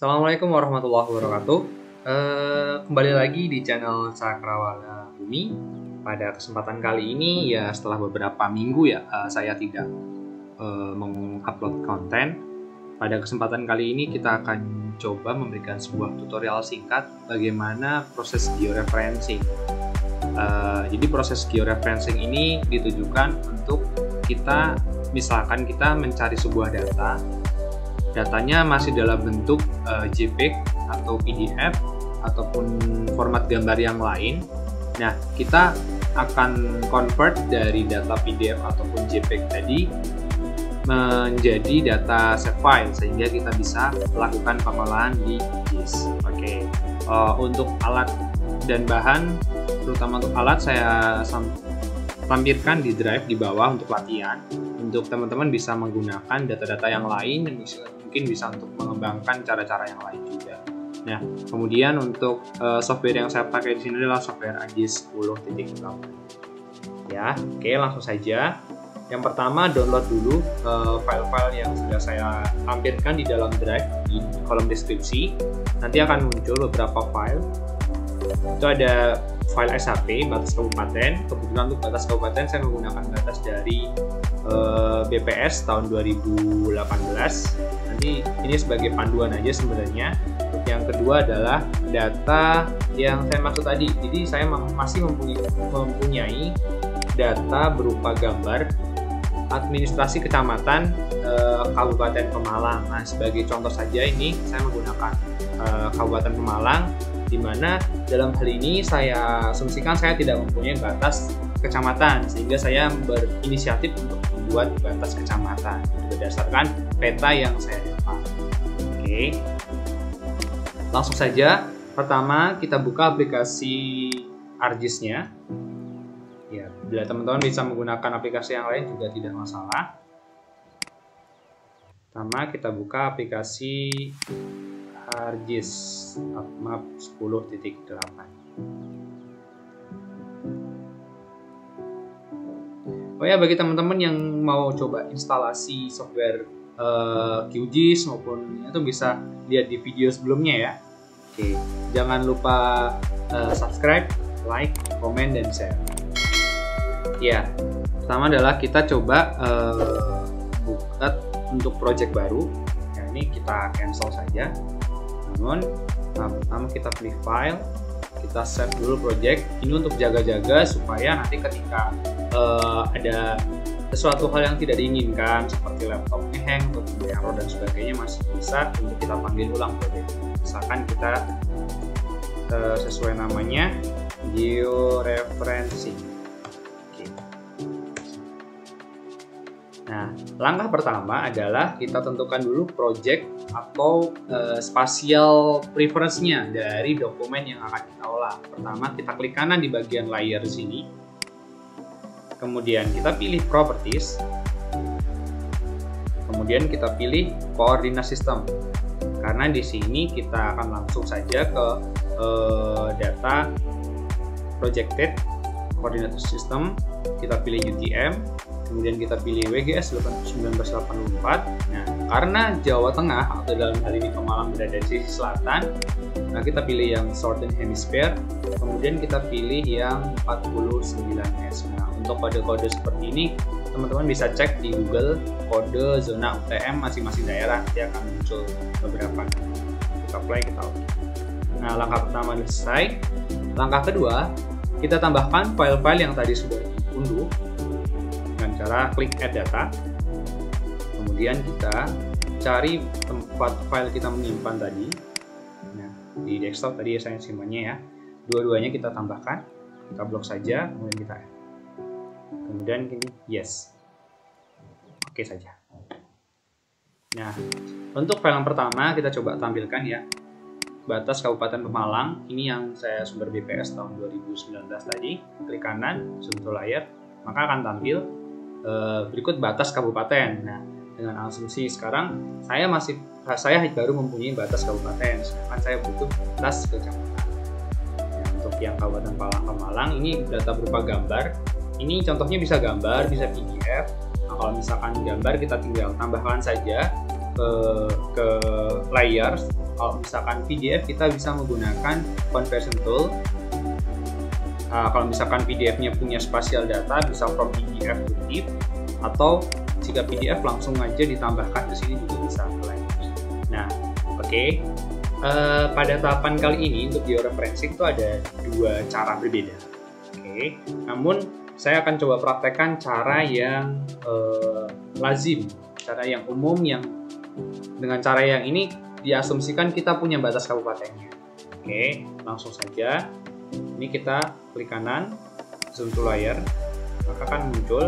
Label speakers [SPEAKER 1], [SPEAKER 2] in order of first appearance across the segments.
[SPEAKER 1] Assalamualaikum warahmatullahi wabarakatuh. Kembali lagi di channel Cakrawala Bumi. Pada kesempatan kali ini ya setelah beberapa minggu saya tidak mengupload konten. Pada kesempatan kali ini kita akan coba memberikan sebuah tutorial singkat bagaimana proses georeferencing. Jadi proses georeferencing ini ditujukan untuk kita, misalkan kita mencari sebuah datanya masih dalam bentuk JPEG atau PDF ataupun format gambar yang lain. Nah, kita akan convert dari data PDF ataupun JPEG tadi menjadi data save file sehingga kita bisa melakukan pengolahan di GIS. Oke. Untuk alat dan bahan, terutama untuk alat, saya tampilkan di drive di bawah untuk latihan. Untuk teman-teman bisa menggunakan data-data yang lain dan mungkin bisa untuk mengembangkan cara-cara yang lain juga. Nah, kemudian untuk software yang saya pakai di sini adalah software ArcGIS 10.8. Ya, oke, langsung saja. Yang pertama, download dulu file-file yang sudah saya tampilkan di dalam drive di kolom deskripsi. Nanti akan muncul beberapa file. Itu ada file SHP batas kabupaten. Kebetulan untuk batas kabupaten saya menggunakan batas dari BPS tahun 2018. Nanti ini sebagai panduan aja sebenarnya. Yang kedua adalah data yang saya maksud tadi. Jadi saya masih mempunyai data berupa gambar administrasi kecamatan Kabupaten Pemalang. Nah, sebagai contoh saja ini saya menggunakan Kabupaten Pemalang, di mana dalam hal ini saya asumsikan saya tidak mempunyai batas kecamatan, sehingga saya berinisiatif untuk membuat batas kecamatan berdasarkan peta yang saya dapat. Oke, langsung saja. Pertama, kita buka aplikasi ArcGIS-nya. Ya, bila teman-teman bisa menggunakan aplikasi yang lain juga tidak masalah. Pertama, kita buka aplikasi ArcGIS Map 10.8. Oh ya, bagi teman-teman yang mau coba instalasi software QGIS maupun itu bisa lihat di video sebelumnya ya. Oke, jangan lupa subscribe, like, komen, dan share. Ya, pertama adalah kita coba buka untuk project baru. Ya, ini kita cancel saja. Namun, pertama kita pilih file, kita save dulu project. Ini untuk jaga-jaga supaya nanti ketika ada sesuatu hal yang tidak diinginkan seperti laptop hang atau error dan sebagainya masih bisa untuk kita panggil ulang project. Misalkan kita sesuai namanya georeferencing. Oke. Nah, langkah pertama adalah kita tentukan dulu project atau spatial preference-nya dari dokumen yang akan kita olah. Pertama, kita klik kanan di bagian layer sini. Kemudian kita pilih properties. Kemudian kita pilih coordinate system. Karena di sini kita akan langsung saja ke data projected coordinate system. Kita pilih UTM. Kemudian kita pilih WGS 1984. Nah, karena Jawa Tengah atau dalam hal ini Pemalang berada di sisi selatan, nah kita pilih yang Southern Hemisphere. Kemudian kita pilih yang 49S. Nah, untuk kode-kode seperti ini, teman-teman bisa cek di Google kode zona UTM masing-masing daerah, nanti akan muncul beberapa. Kita apply, kita oke. Nah, langkah pertama sudah selesai. Langkah kedua, kita tambahkan file-file yang tadi sudah diunduh dengan cara klik add data. Kemudian kita cari tempat file kita menyimpan tadi. Nah, di desktop tadi saya simpannya ya. Dua-duanya kita tambahkan, kita blok saja, kemudian kita add. Kemudian gini, yes. Oke saja. Nah, untuk file yang pertama kita coba tampilkan ya. Batas Kabupaten Pemalang, ini yang saya sumber BPS tahun 2019 tadi. Klik kanan, zoom to layer, maka akan tampil berikut batas kabupaten. Nah, dengan asumsi sekarang saya baru mempunyai batas kabupaten, sedangkan saya butuh batas kecamatan. Nah, untuk yang Kabupaten Pemalang ini data berupa gambar. Ini contohnya bisa gambar, bisa PDF. Nah, kalau misalkan gambar kita tinggal tambahkan saja ke layer Kalau misalkan PDF kita bisa menggunakan conversion tool. Kalau misalkan PDF-nya punya spatial data bisa from PDF to TIFF, atau jika PDF langsung aja ditambahkan ke sini juga bisa. Nah, oke. Pada tahapan kali ini untuk georeferencing itu ada dua cara berbeda. Oke. Namun saya akan coba praktekkan cara yang lazim, cara yang umum, yang dengan cara yang ini diasumsikan kita punya batas kabupatennya. Oke, langsung saja. Ini kita klik kanan, zoom to layar, maka akan muncul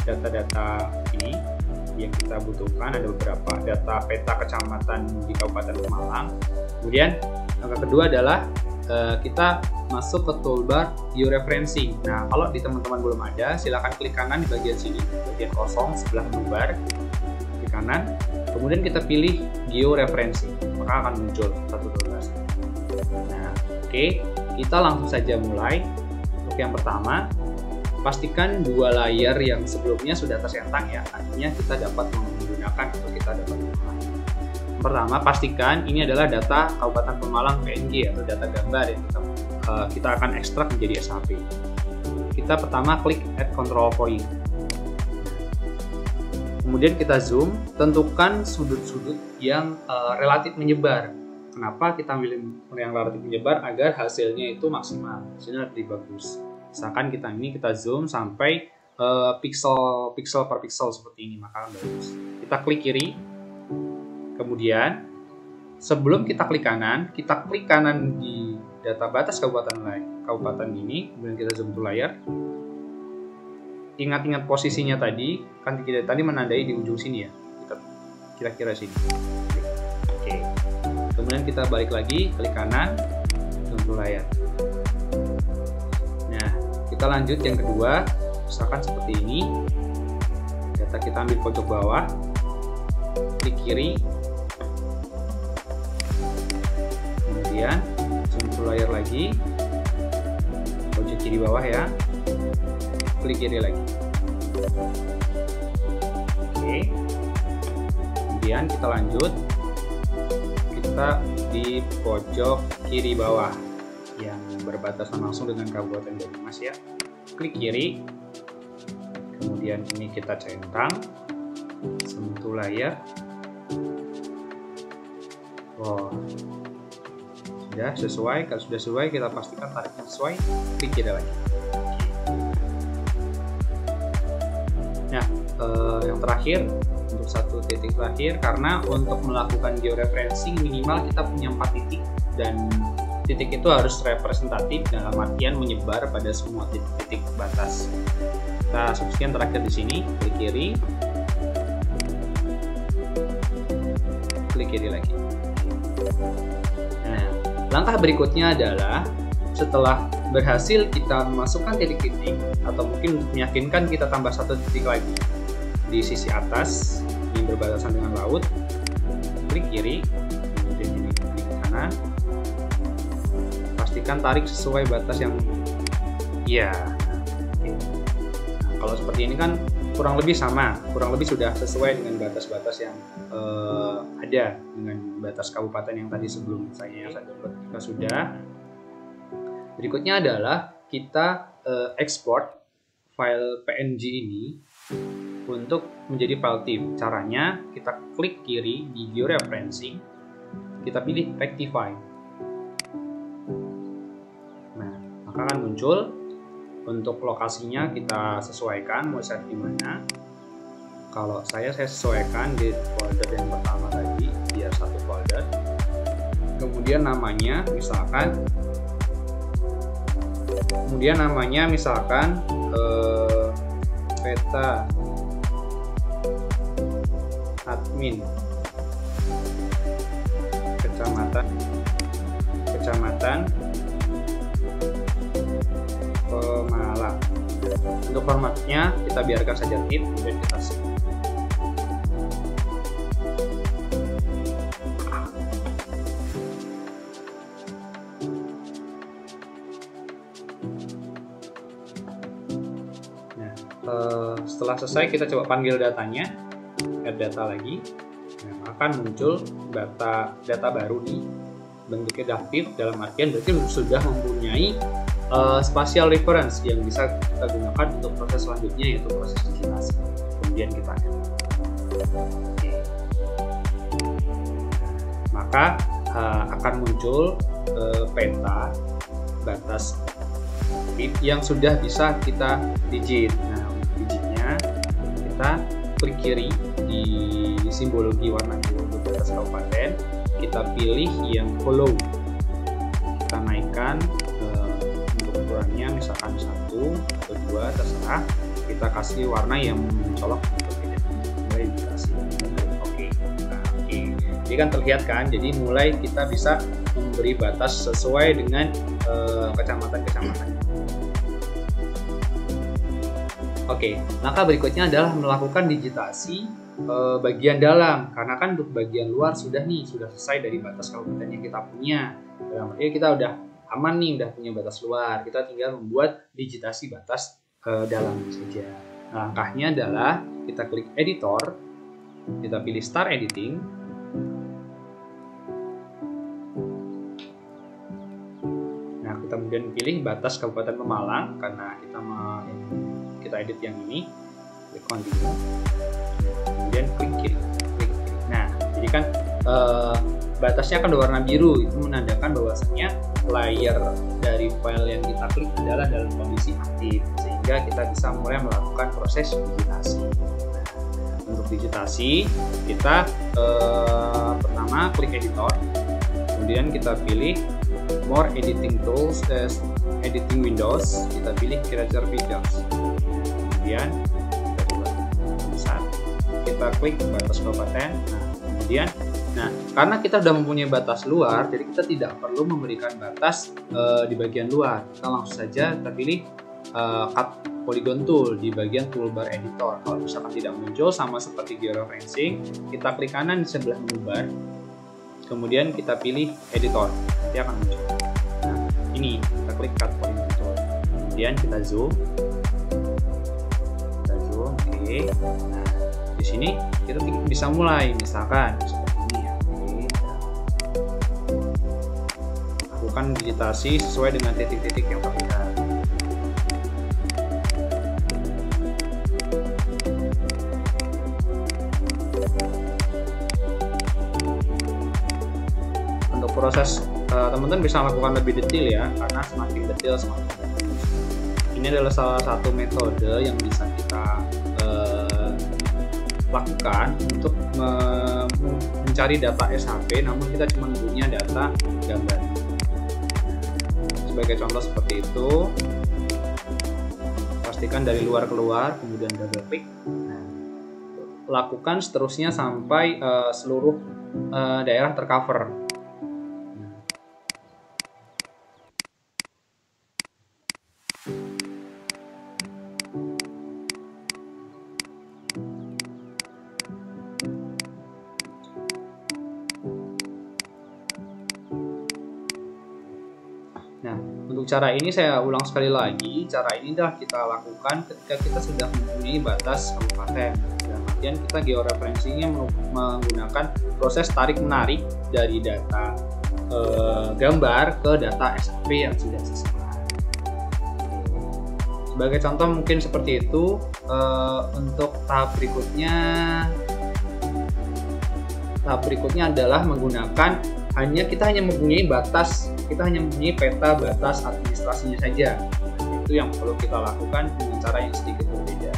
[SPEAKER 1] data-data ini yang kita butuhkan. Ada beberapa data peta kecamatan di Kabupaten Pemalang. Kemudian langkah kedua adalah kita masuk ke toolbar georeferencing. Nah, kalau di teman-teman belum ada, silakan klik kanan di bagian sini, bagian kosong sebelah menu bar, klik kanan. Kemudian kita pilih georeferencing, maka akan muncul satu toolbar. Nah, oke. Kita langsung saja mulai. Untuk yang pertama, pastikan dua layar yang sebelumnya sudah tersentang ya, artinya kita dapat menggunakan atau kita dapat memahami. Pertama, pastikan ini adalah data Kabupaten Pemalang PNG atau data gambar yang kita akan ekstrak menjadi SHP. Kita pertama klik Add Control Point. Kemudian kita zoom, tentukan sudut-sudut yang relatif menyebar. Kenapa kita pilih yang relatif menyebar? Agar hasilnya itu maksimal, hasilnya lebih bagus. Misalkan kita zoom sampai pixel per pixel seperti ini, maka bagus. Kita klik kiri, kemudian sebelum kita klik kanan di data batas kabupaten ini, kemudian kita zoom to layar. Ingat-ingat posisinya tadi, kan kita tadi menandai di ujung sini ya, kira-kira sini. Oke. Kemudian kita balik lagi, klik kanan, zoom to layar. Nah, kita lanjut yang kedua, misalkan seperti ini. Data kita ambil pojok bawah, klik kiri, kemudian zoom to layar lagi, pojok kiri bawah ya, klik kiri lagi. Oke. Kemudian kita lanjut. Kita di pojok kiri bawah yang berbatasan langsung dengan Kabupaten Banyumas ya. Klik kiri, kemudian ini kita centang, sentuh layar. Wow, sudah sesuai. Kalau sudah sesuai, kita pastikan tariknya sesuai. Klik kiri lagi. Nah, yang terakhir, untuk satu titik terakhir, karena untuk melakukan georeferencing minimal kita punya 4 titik, dan titik itu harus representatif dalam artian menyebar pada semua titik-titik batas. Kita subscribe terakhir di sini, klik kiri, klik kiri lagi. Nah, langkah berikutnya adalah setelah berhasil kita memasukkan titik-titik, atau mungkin meyakinkan kita tambah satu titik lagi di sisi atas yang berbatasan dengan laut, klik kiri, kemudian ini klik kanan, pastikan tarik sesuai batas yang ya. Nah, kalau seperti ini kan kurang lebih sama, kurang lebih sudah sesuai dengan batas-batas yang ada dengan batas kabupaten yang tadi sebelum saya sudah. Berikutnya adalah kita ekspor file PNG ini untuk menjadi file TIFF. Caranya kita klik kiri di georeferencing, kita pilih Rectify. Nah, maka akan muncul. Untuk lokasinya kita sesuaikan mau set di mana. Kalau saya sesuaikan di folder yang pertama tadi, biar satu folder. Kemudian namanya misalkan peta admin kecamatan Pemalang. Untuk formatnya kita biarkan saja TIFF, kemudian kita save. Setelah selesai kita coba panggil datanya, add data lagi. Nah, maaf akan muncul data baru di bentuk induktif, dalam artian berarti sudah mempunyai spatial reference yang bisa kita gunakan untuk proses selanjutnya, yaitu proses digitasi. Kemudian kita maka akan muncul peta batas yang sudah bisa kita digit. Nah, untuk digitnya kita klik kiri di simbologi warna biru untuk batas kabupaten, kita pilih yang follow, kita naikkan untuk ukurannya misalkan 1 atau 2 terserah, kita kasih warna yang mencolok untuk mulai dikasih oke. Nah, oke. Jadi kan terlihat kan, jadi mulai kita bisa memberi batas sesuai dengan kecamatan-kecamatan. Oke, langkah berikutnya adalah melakukan digitasi bagian dalam, karena kan untuk bagian luar sudah selesai dari batas kabupaten yang kita punya. Dalam artinya kita udah aman nih, udah punya batas luar, kita tinggal membuat digitasi batas dalam saja. Nah, langkahnya adalah kita klik editor, kita pilih start editing. Nah, kita kemudian pilih batas Kabupaten Pemalang karena kita edit yang ini, klik continue, kemudian klik kiri. Nah, jadi kan batasnya akan berwarna biru, itu menandakan bahwasanya layer dari file yang kita klik adalah dalam kondisi aktif, sehingga kita bisa mulai melakukan proses digitasi. Untuk digitasi, kita pertama klik editor, kemudian kita pilih more editing tools, editing windows, kita pilih creator videos, kemudian kita klik batas kabupaten. Nah, karena kita sudah mempunyai batas luar, jadi kita tidak perlu memberikan batas di bagian luar. Kita langsung saja kita pilih cut polygon tool di bagian toolbar editor. Kalau misalkan tidak muncul, sama seperti georeferencing, kita klik kanan di sebelah menu bar, kemudian kita pilih editor, nanti akan muncul. Nah, ini kita klik cut polygon tool, kemudian kita zoom, oke. Nah, di sini kita bisa mulai, misalkan lakukan digitasi sesuai dengan titik-titik yang terlihat. Untuk proses teman-teman bisa lakukan lebih detail ya, karena semakin detail semakin bagus. Ini adalah salah satu metode yang bisa kita lakukan untuk mencari data SHP, namun kita cuma punya data gambar. Sebagai contoh seperti itu, pastikan dari luar keluar, kemudian double klik. Nah, lakukan seterusnya sampai seluruh daerah tercover. Nah, untuk cara ini saya ulang sekali lagi, cara ini adalah kita lakukan ketika kita sudah mempunyai batas kabupaten. Dalam artian kita georeferencingnya menggunakan proses tarik-menarik dari data gambar ke data SHP yang sudah sesuai. Sebagai contoh mungkin seperti itu. Untuk tahap berikutnya adalah menggunakan kita hanya mempunyai peta batas administrasinya saja. Itu yang perlu kita lakukan dengan cara yang sedikit berbeda.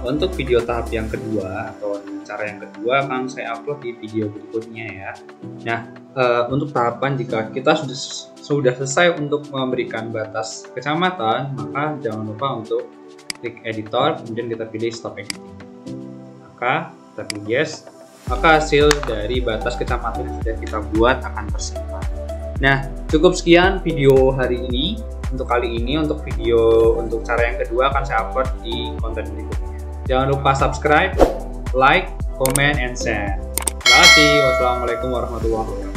[SPEAKER 1] Untuk video tahap yang kedua atau cara yang kedua akan saya upload di video berikutnya ya. Nah, untuk tahapan jika kita sudah selesai untuk memberikan batas kecamatan, maka jangan lupa untuk klik editor, kemudian kita pilih stop editing. Maka kita pilih yes. Maka hasil dari batas kecamatan yang sudah kita buat akan tersimpan. Nah, cukup sekian video hari ini. Untuk kali ini, untuk video untuk cara yang kedua akan saya upload di konten berikutnya. Jangan lupa subscribe, like, comment, and share. Terima kasih. Wassalamualaikum warahmatullahi wabarakatuh.